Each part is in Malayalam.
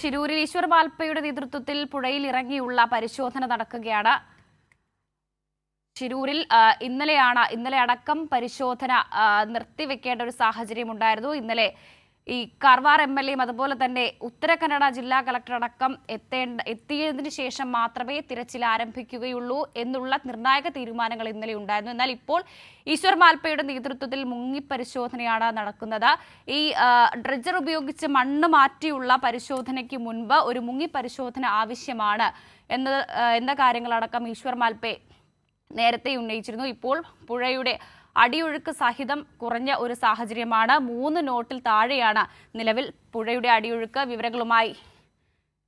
ശിരൂരിൽ ഈശ്വർ മാൽപ്പയുടെ നേതൃത്വത്തിൽ പുഴയിൽ ഇറങ്ങിയുള്ള പരിശോധന നടക്കുകയാണ്. ശിരൂരിൽ ഇന്നലെ അടക്കം പരിശോധന നിർത്തിവെക്കേണ്ട ഒരു സാഹചര്യം ഉണ്ടായിരുന്നു. ഇന്നലെ ഈ കാർവാർ MLAയും അതുപോലെ തന്നെ ഉത്തര കന്നഡ ജില്ലാ കളക്ടർ അടക്കം എത്തിയതിനു ശേഷം മാത്രമേ തിരച്ചിൽ ആരംഭിക്കുകയുള്ളൂ എന്നുള്ള നിർണായക തീരുമാനങ്ങൾ ഇന്നലെ ഉണ്ടായിരുന്നു. എന്നാൽ ഇപ്പോൾ ഈശ്വർ മാൽപ്പയുടെ നേതൃത്വത്തിൽ മുങ്ങിപ്പരിശോധനയാണ് നടക്കുന്നത്. ഈ ഡ്രഡ്ജർ ഉപയോഗിച്ച് മണ്ണ് മാറ്റിയുള്ള പരിശോധനയ്ക്ക് മുൻപ് ഒരു മുങ്ങിപ്പരിശോധന ആവശ്യമാണ് എന്ന കാര്യങ്ങളടക്കം ഈശ്വർ മാൽപ്പെ നേരത്തെ ഉന്നയിച്ചിരുന്നു. ഇപ്പോൾ പുഴയുടെ അടിയൊഴുക്ക് സഹിതം കുറഞ്ഞ ഒരു സാഹചര്യമാണ്. 3 നോട്ടിൽ താഴെയാണ് നിലവിൽ പുഴയുടെ അടിയൊഴുക്ക്. വിവരങ്ങളുമായി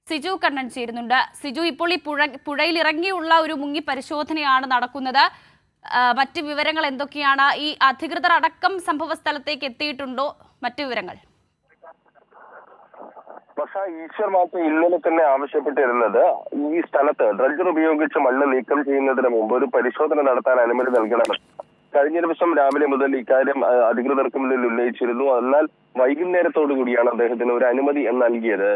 സിജു കണ്ണൻ ചേരുന്നുണ്ട്. സിജു, ഇപ്പോൾ ഈ പുഴയിൽ ഇറങ്ങിയുള്ള ഒരു മുങ്ങി പരിശോധനയാണ് നടക്കുന്നത്. മറ്റ് വിവരങ്ങൾ എന്തൊക്കെയാണ്? ഈ അധികൃതർ അടക്കം സംഭവ സ്ഥലത്തേക്ക് എത്തിയിട്ടുണ്ടോ? മറ്റു വിവരങ്ങൾ? പക്ഷേ ഈശ്വർ മാൽപ്പ ഇന്നലെ തന്നെ ആവശ്യപ്പെട്ടിരുന്നത് ഈ സ്ഥലത്ത് ഡ്രഡ്ജർ ഉപയോഗിച്ച് മണ്ണ് നീക്കം ചെയ്യുന്നതിന് മുമ്പ് ഒരു പരിശോധന നടത്താൻ അനുമതി നൽകണമെന്ന് കഴിഞ്ഞ ദിവസം രാവിലെ മുതൽ ഇക്കാര്യം അധികൃതർക്ക് മുന്നിൽ ഉന്നയിച്ചിരുന്നു. എന്നാൽ വൈകുന്നേരത്തോടു കൂടിയാണ് അദ്ദേഹത്തിന് ഒരു അനുമതി നൽകിയത്.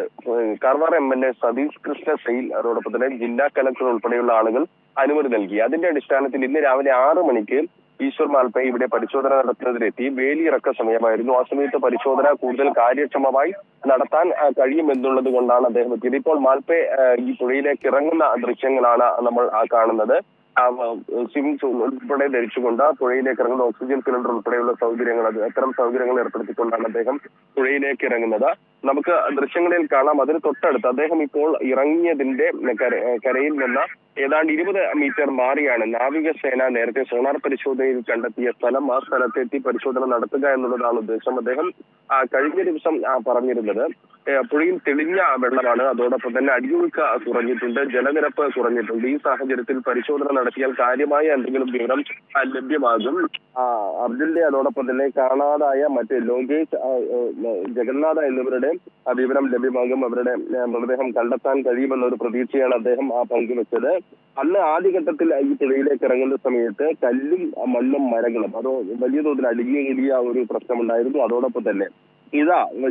കാർവാർ MLA സതീഷ് കൃഷ്ണ സെയിൽ അതോടൊപ്പം തന്നെ ജില്ലാ കലക്ടർ ഉൾപ്പെടെയുള്ള ആളുകൾ അനുമതി നൽകി. അതിന്റെ അടിസ്ഥാനത്തിൽ ഇന്ന് രാവിലെ 6 മണിക്ക് ഈശ്വർ മാൽപ്പ ഇവിടെ പരിശോധന നടത്തുന്നതിനെത്തി. വേലിയിറക്ക സമയമായിരുന്നു. ആ സമയത്ത് പരിശോധന കൂടുതൽ കാര്യക്ഷമമായി നടത്താൻ കഴിയുമെന്നുള്ളത് കൊണ്ടാണ് അദ്ദേഹം എത്തിയത്. ഇപ്പോൾ മാൽപ്പ ഈ പുഴയിലേക്ക് ഇറങ്ങുന്ന ദൃശ്യങ്ങളാണ് നമ്മൾ കാണുന്നത്. സ്വിമ്മിംഗ് സൂട്ട് ഉൾപ്പെടെ ധരിച്ചുകൊണ്ട് പുഴയിലേക്ക് ഇറങ്ങുന്ന ഓക്സിജൻ സിലിണ്ടർ ഉൾപ്പെടെയുള്ള സൗകര്യങ്ങൾ അത്തരം സൗകര്യങ്ങൾ ഏർപ്പെടുത്തിക്കൊണ്ടാണ് അദ്ദേഹം പുഴയിലേക്ക് ഇറങ്ങുന്നത്. നമുക്ക് ദൃശ്യങ്ങളിൽ കാണാം. അതിന് തൊട്ടടുത്ത് അദ്ദേഹം ഇപ്പോൾ ഇറങ്ങിയതിന്റെ കരയിൽ നിന്ന് ഏതാണ്ട് 20 മീറ്റർ മാറിയാണ് നാവികസേന നേരത്തെ സോണാർ പരിശോധനയിൽ കണ്ടെത്തിയ സ്ഥലം. ആ സ്ഥലത്തെത്തി പരിശോധന നടത്തുക എന്നുള്ളതാണ് ഉദ്ദേശം. അദ്ദേഹം കഴിഞ്ഞ ദിവസം പറഞ്ഞിരുന്നത് പുഴയിൽ തെളിഞ്ഞ വെള്ളമാണ്, അതോടൊപ്പം തന്നെ അടിയൊഴുക്ക് കുറഞ്ഞിട്ടുണ്ട്, ജലനിരപ്പ് കുറഞ്ഞിട്ടുണ്ട്. ഈ സാഹചര്യത്തിൽ പരിശോധന നടത്തിയാൽ കാര്യമായ എന്തെങ്കിലും വിവരം ലഭ്യമാകും. അർജുന്റെ അതോടൊപ്പം തന്നെ കാണാതായ മറ്റ് ലോകേഷ്, ജഗന്നാഥ എന്നിവരുടെ വിവരം ലഭ്യമാകും. അവരുടെ മൃതദേഹം കണ്ടെത്താൻ കഴിയുമെന്നൊരു പ്രതീക്ഷയാണ് അദ്ദേഹം പങ്കുവെച്ചത്. അന്ന് ആദ്യഘട്ടത്തിൽ ഈ പുഴയിലേക്ക് ഇറങ്ങുന്ന സമയത്ത് കല്ലും മണ്ണും മരങ്ങളും അതോ വലിയ തോതിൽ അടിഞ്ഞുകൂടിയ ഒരു പ്രശ്നമുണ്ടായിരുന്നു. അതോടൊപ്പം തന്നെ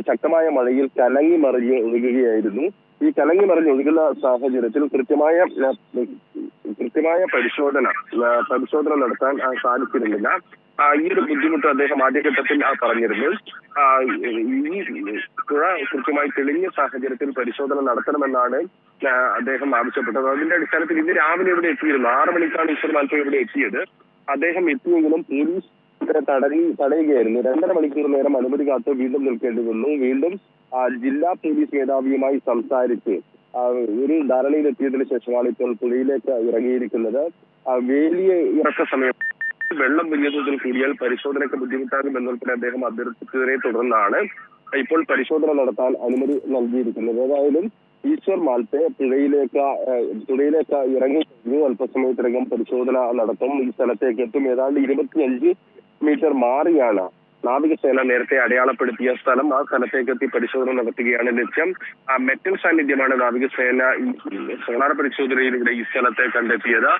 ശക്തമായ മഴയിൽ കലങ്ങി മറിഞ്ഞ് ഒഴുകുകയായിരുന്നു. ഈ കലങ്ങി മറിഞ്ഞ് ഒഴുകുന്ന സാഹചര്യത്തിൽ കൃത്യമായ പരിശോധന നടത്താൻ സാധിച്ചിരുന്നില്ല. ഈ ഒരു ബുദ്ധിമുട്ട് അദ്ദേഹം ആദ്യഘട്ടത്തിൽ പറഞ്ഞിരുന്നു. ഈ പുഴ കൃത്യമായി തെളിഞ്ഞ സാഹചര്യത്തിൽ പരിശോധന നടത്തണമെന്നാണ് അദ്ദേഹം ആവശ്യപ്പെട്ടത്. അതിന്റെ അടിസ്ഥാനത്തിൽ ഇന്ന് രാവിലെ ഇവിടെ എത്തിയിരുന്നു. 6 മണിക്കാണ് ഈശ്വർ മാൽപ്പ ഇവിടെ എത്തിയത്. അദ്ദേഹം എത്തിയെങ്കിലും പോലീസ് തടയുകയായിരുന്നു. 2.5 മണിക്കൂർ നേരം അനുമതി കാത്ത് വീണ്ടും നിൽക്കേണ്ടി വന്നു. വീണ്ടും ജില്ലാ പോലീസ് മേധാവിയുമായി സംസാരിച്ച് ഒരു ധാരണയിലെത്തിയതിനു ശേഷമാണ് ഇപ്പോൾ പുഴയിലേക്ക് ഇറങ്ങിയിരിക്കുന്നത്. വേലിയ ഇറക്ക സമയം വെള്ളം വലിയ തോതിൽ കൂടിയാൽ പരിശോധനയ്ക്ക് ബുദ്ധിമുട്ടാകും എന്നുൾപ്പെടെ അദ്ദേഹം അഭ്യർത്ഥിച്ചതിനെ തുടർന്നാണ് ഇപ്പോൾ പരിശോധന നടത്താൻ അനുമതി നൽകിയിരിക്കുന്നത്. ഏതായാലും ഈശ്വർ മാൽപ്പ പുഴയിലേക്ക് ഇറങ്ങി കഴിഞ്ഞു. അല്പസമയത്തിനകം പരിശോധന നടത്തും. ഈ സ്ഥലത്തേക്ക് എത്തും. ഏതാണ്ട് 25 മീറ്റർ മാറിയാണ് നാവികസേന നേരത്തെ അടയാളപ്പെടുത്തിയ സ്ഥലം. ആ സ്ഥലത്തേക്ക് എത്തി പരിശോധന നടത്തുകയാണ് ലക്ഷ്യം. മെറ്റൽ സാന്നിധ്യമാണ് നാവികസേന ഈ സോണാർ പരിശോധനയിലൂടെ ഈ സ്ഥലത്തെ കണ്ടെത്തിയത്.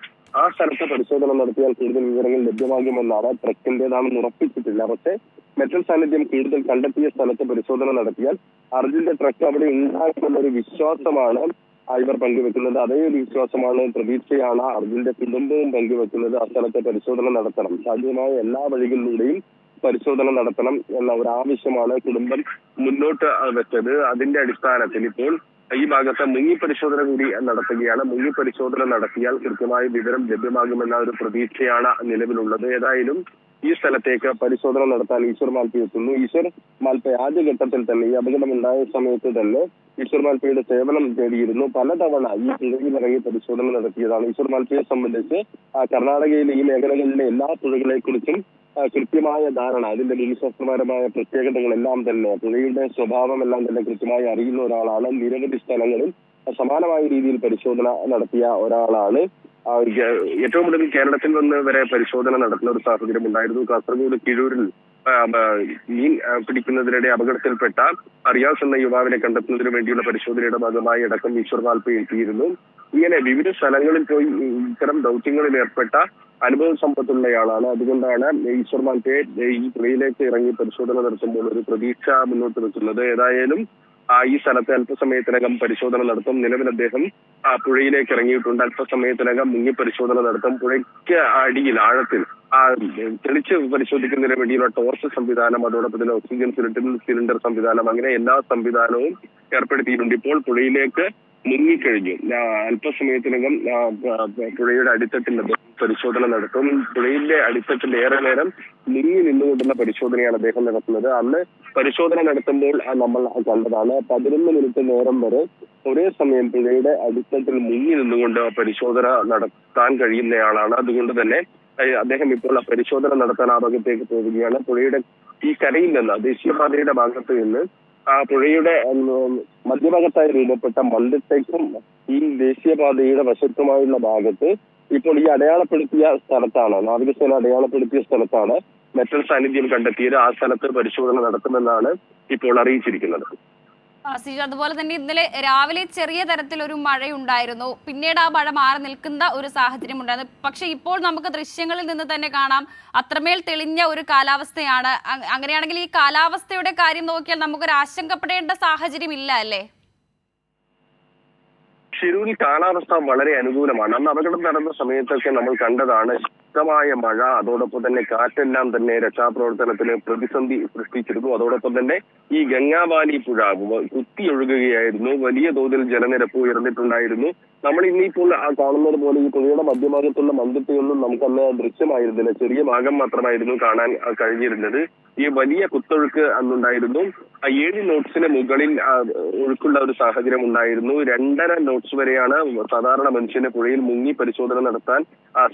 ആ സ്ഥലത്ത് പരിശോധന നടത്തിയാൽ കൂടുതൽ വിവരങ്ങൾ ലഭ്യമാകുമെന്നാണ്. ട്രക്കിന്റേതാണെന്ന് ഉറപ്പിച്ചിട്ടില്ല. പക്ഷേ മെറ്റൽ സാന്നിധ്യം കൂടുതൽ കണ്ടെത്തിയ സ്ഥലത്ത് പരിശോധന നടത്തിയാൽ അർജുന്റെ ട്രക്ക് അവിടെ ഉണ്ടാകുമെന്നൊരു വിശ്വാസമാണ് ഇവർ പങ്കുവെക്കുന്നത്. അതേ ഒരു വിശ്വാസമാണ്, പ്രതീക്ഷയാണ് അർജുന്റെ കുടുംബവും പങ്കുവെക്കുന്നത്. ആ സ്ഥലത്തെ പരിശോധന നടത്തണം, സാധ്യമായ എല്ലാ വഴികളിലൂടെയും പരിശോധന നടത്തണം എന്ന ഒരു ആവശ്യമാണ് കുടുംബം മുന്നോട്ട് വെച്ചത്. അതിന്റെ അടിസ്ഥാനത്തിൽ ഇപ്പോൾ ഈ ഭാഗത്ത് മുങ്ങി പരിശോധന കൂടി നടത്തുകയാണ്. മുങ്ങി പരിശോധന നടത്തിയാൽ കൃത്യമായ വിവരം ലഭ്യമാകുമെന്ന ഒരു പ്രതീക്ഷയാണ് നിലവിലുള്ളത്. ഏതായാലും ഈ സ്ഥലത്തേക്ക് പരിശോധന നടത്താൻ ഈശ്വർ മാൽപ്പ എത്തുന്നു. ഈശ്വർ മാൽപ്പ ആദ്യഘട്ടത്തിൽ തന്നെ ഈ അപകടമുണ്ടായ സമയത്ത് തന്നെ ഈശ്വർ മാൽപ്പയുടെ സേവനം തേടിയിരുന്നു. പലതവണ ഈ പുഴയിൽ ഇറങ്ങി പരിശോധന നടത്തിയതാണ്. ഈശ്വർ മാൽപ്പയെ സംബന്ധിച്ച് കർണാടകയിലെ ഈ മേഖലകളിലെ എല്ലാ പുഴകളെ കുറിച്ചും കൃത്യമായ ധാരണ, അതിന്റെ ഭൂമിശാസ്ത്രപരമായ പ്രത്യേകതകളെല്ലാം തന്നെ, പുഴയുടെ സ്വഭാവം എല്ലാം തന്നെ കൃത്യമായി അറിയുന്ന ഒരാളാണ്. നിരവധി സ്ഥലങ്ങളിൽ സമാനമായ രീതിയിൽ പരിശോധന നടത്തിയ ഒരാളാണ്. ഏറ്റവും കൂടുതൽ കേരളത്തിൽ നിന്ന് വരെ പരിശോധന നടത്തുന്ന ഒരു സാഹചര്യം ഉണ്ടായിരുന്നു. കാസർഗോഡ് കിഴൂരിൽ മീൻ പിടിക്കുന്നതിനിടെ അപകടത്തിൽപ്പെട്ട റിയാസ് എന്ന യുവാവിനെ കണ്ടെത്തുന്നതിന് വേണ്ടിയുള്ള പരിശോധനയുടെ ഭാഗമായി അടക്കം ഈശ്വർ മാൽപ്പ എത്തിയിരുന്നു. ഇങ്ങനെ വിവിധ സ്ഥലങ്ങളിൽ പോയി ഇത്തരം ദൗത്യങ്ങളിൽ ഏർപ്പെട്ട അനുഭവ സമ്പത്തുള്ളയാളാണ്. അതുകൊണ്ടാണ് ഈശ്വർ മാൽപ്പയെ ഈ പുഴയിലേക്ക് ഇറങ്ങി പരിശോധന നടത്തുമ്പോൾ ഒരു പ്രതീക്ഷ മുന്നോട്ട് വെക്കുന്നത്. ഏതായാലും ഈ സ്ഥലത്ത് അല്പസമയത്തിനകം പരിശോധന നടത്തും. നിലവിൽ അദ്ദേഹം പുഴയിലേക്ക് ഇറങ്ങിയിട്ടുണ്ട്. അല്പസമയത്തിനകം മുങ്ങി പരിശോധന നടത്തും. പുഴയ്ക്ക് അടിയിൽ ആഴത്തിൽ തെളിച്ച് പരിശോധിക്കുന്നതിന് വേണ്ടിയുള്ള ടോർച്ച് സംവിധാനം, അതോടൊപ്പം തന്നെ ഓക്സിജൻ സിലിണ്ടർ സംവിധാനം, അങ്ങനെ എല്ലാ സംവിധാനവും ഏർപ്പെടുത്തിയിട്ടുണ്ട്. ഇപ്പോൾ പുഴയിലേക്ക് മുങ്ങിക്കഴിഞ്ഞു. അല്പസമയത്തിനകം പുഴയുടെ അടിത്തട്ടിൽ പരിശോധന നടത്തും. പുഴയിലെ അടിത്തട്ടിൽ ഏറെ നേരം മുങ്ങി നിന്നുകൊണ്ടുള്ള പരിശോധനയാണ് അദ്ദേഹം നടത്തുന്നത്. അന്ന് പരിശോധന നടത്തുമ്പോൾ നമ്മൾ കണ്ടതാണ് 11 മിനിറ്റ് നേരം വരെ ഒരേ സമയം പുഴയുടെ അടിത്തട്ടിൽ മുങ്ങി നിന്നുകൊണ്ട് പരിശോധന നടത്താൻ കഴിയുന്നയാളാണ്. അതുകൊണ്ട് തന്നെ അദ്ദേഹം ഇപ്പോൾ പരിശോധന നടത്താൻ ആ ഭാഗത്തേക്ക് പോവുകയാണ്. പുഴയുടെ ഈ കരയിൽ നിന്ന്, ദേശീയപാതയുടെ ഭാഗത്ത് നിന്ന് പുഴയുടെ മധ്യഭാഗത്തായി രൂപപ്പെട്ട മണ്ണിട്ടയ്ക്കും ഈ ദേശീയപാതയുടെ വശത്തുമായുള്ള ഭാഗത്ത് ഇപ്പോൾ ഈ അടയാളപ്പെടുത്തിയ സ്ഥലത്താണ്, നാവികസേന അടയാളപ്പെടുത്തിയ സ്ഥലത്താണ് മെറ്റൽ സാന്നിധ്യം കണ്ടെത്തിയത്. ആ സ്ഥലത്ത് പരിശോധന നടത്തുമെന്നാണ് ഇപ്പോൾ അറിയിച്ചിരിക്കുന്നത്. സിജു, അതുപോലെ തന്നെ ഇന്നലെ രാവിലെ ചെറിയ തരത്തിലൊരു മഴയുണ്ടായിരുന്നു. പിന്നീട് ആ മഴ മാറി നിൽക്കുന്ന ഒരു സാഹചര്യം ഉണ്ടായിരുന്നു. പക്ഷെ ഇപ്പോൾ നമുക്ക് ദൃശ്യങ്ങളിൽ നിന്ന് തന്നെ കാണാം അത്രമേൽ തെളിഞ്ഞ ഒരു കാലാവസ്ഥയാണ്. അങ്ങനെയാണെങ്കിൽ ഈ കാലാവസ്ഥയുടെ കാര്യം നോക്കിയാൽ നമുക്കൊരു ആശങ്കപ്പെടേണ്ട സാഹചര്യം ഇല്ല അല്ലേ? ഷിരൂരിൽ കാലാവസ്ഥ വളരെ അനുകൂലമാണ്. അന്ന് അപകടം നടന്ന സമയത്തൊക്കെ നമ്മൾ കണ്ടതാണ് ശക്തമായ മഴ, അതോടൊപ്പം തന്നെ കാറ്റെല്ലാം തന്നെ രക്ഷാപ്രവർത്തനത്തിന് പ്രതിസന്ധി സൃഷ്ടിച്ചിരുന്നു. അതോടൊപ്പം തന്നെ ഈ ഗംഗാവാലി പുഴ കുത്തിയൊഴുകുകയായിരുന്നു. വലിയ തോതിൽ ജലനിരപ്പ് ഉയർന്നിട്ടുണ്ടായിരുന്നു. നമ്മൾ ഇന്നിപ്പോൾ കാണുന്നത് പോലെ ഈ പുഴയുടെ മധ്യഭാഗത്തുള്ള മന്ദിട്ടയൊന്നും നമുക്കന്ന് ദൃശ്യമായിരുന്നില്ല. ചെറിയ ഭാഗം മാത്രമായിരുന്നു കാണാൻ കഴിഞ്ഞിരുന്നത്. ഈ വലിയ കുത്തൊഴുക്ക് അന്നുണ്ടായിരുന്നു. 7 നോട്ട്സിന് മുകളിൽ ഒഴുക്കുള്ള ഒരു സാഹചര്യം ഉണ്ടായിരുന്നു. 2.5 നോട്ട്സ് വരെയാണ് സാധാരണ മനുഷ്യന് പുഴയിൽ മുങ്ങി പരിശോധന നടത്താൻ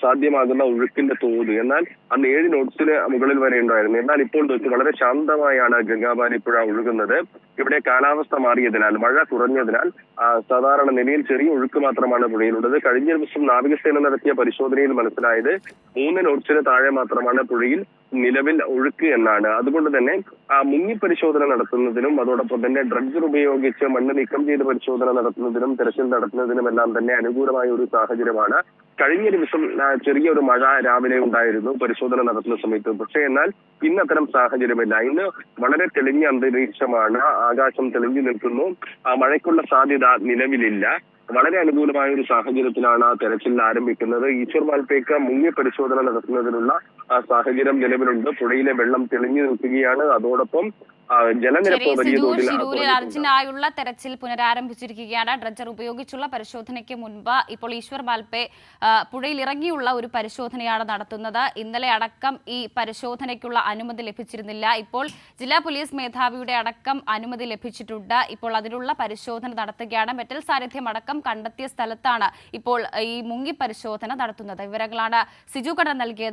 സാധ്യമാകുന്ന ഒഴുക്കിന്റെ തോത്. എന്നാൽ അന്ന് 7 നോട്ട്സിന് മുകളിൽ വരെ ഉണ്ടായിരുന്നു. എന്നാൽ ഇപ്പോൾ വളരെ ശാന്തമായാണ് ഗംഗാവാലി പുഴ ഒഴുകുന്നത്. ഇവിടെ കാലാവസ്ഥ മാറിയതിനാൽ, മഴ കുറഞ്ഞതിനാൽ സാധാരണ നിലയിൽ ചെറിയ ഒഴുക്ക് മാത്രമാണ് പുഴയിലുള്ളത്. കഴിഞ്ഞ ദിവസം നാവികസേന നടത്തിയ പരിശോധനയിൽ മനസ്സിലായത് 3 നോട്ട്സിന് താഴെ മാത്രമാണ് പുഴയിൽ നിലവിൽ ഒഴുക്ക് എന്നാണ്. അതുകൊണ്ട് തന്നെ മുങ്ങി പരിശോധന നടത്തുന്നതിനും അതോടൊപ്പം തന്നെ ഡ്രഡ്ജർ ഉപയോഗിച്ച് മണ്ണ് നീക്കം ചെയ്ത് പരിശോധന നടത്തുന്നതിനും തെരച്ചിൽ നടത്തുന്നതിനുമെല്ലാം തന്നെ അനുകൂലമായ ഒരു സാഹചര്യമാണ്. കഴിഞ്ഞ ദിവസം ചെറിയൊരു മഴ രാവിലെ ഉണ്ടായിരുന്നു പരിശോധന നടത്തുന്ന സമയത്ത്. പക്ഷേ എന്നാൽ ഇന്ന് അത്തരം സാഹചര്യമില്ല. ഇന്ന് വളരെ തെളിഞ്ഞ അന്തരീക്ഷമാണ്, ആകാശം തെളിഞ്ഞു നിൽക്കുന്നു. മഴയ്ക്കുള്ള സാധ്യത നിലവിലില്ല. വളരെ അനുകൂലമായ ഒരു സാഹചര്യത്തിലാണ് തെരച്ചിൽ ആരംഭിക്കുന്നത്. ഈശ്വർ വാൽപേക്ക് മുങ്ങി പരിശോധന നടത്തുന്നതിനുള്ള സാഹചര്യം നിലവിലുണ്ട്. പുഴയിലെ വെള്ളം തെളിഞ്ഞു നിൽക്കുകയാണ്. അതോടൊപ്പം ജലനിരപ്പ് വലിയ തോതിൽ അർജുനായുള്ള തെരച്ചിൽ പുനരാരംഭിച്ചിരിക്കുകയാണ്. ഡ്രഡ്ജർ ഉപയോഗിച്ചുള്ള പരിശോധനയ്ക്ക് മുൻപ് ഇപ്പോൾ ഈശ്വർ വാൽപെ പുഴയിൽ ഇറങ്ങിയുള്ള ഒരു പരിശോധനയാണ് നടത്തുന്നത്. ഇന്നലെ അടക്കം ഈ പരിശോധനയ്ക്കുള്ള അനുമതി ലഭിച്ചിരുന്നില്ല. ഇപ്പോൾ ജില്ലാ പോലീസ് മേധാവിയുടെ അടക്കം അനുമതി ലഭിച്ചിട്ടുണ്ട്. ഇപ്പോൾ അതിനുള്ള പരിശോധന നടത്തുകയാണ്. മെറ്റൽ സാന്നിധ്യം അടക്കം കണ്ടെത്തിയ സ്ഥലത്താണ് ഇപ്പോൾ ഈ മുങ്ങി പരിശോധന നടത്തുന്നത്. വിവരങ്ങളാണ് സിജു കണ്ണൻ നൽകിയത്.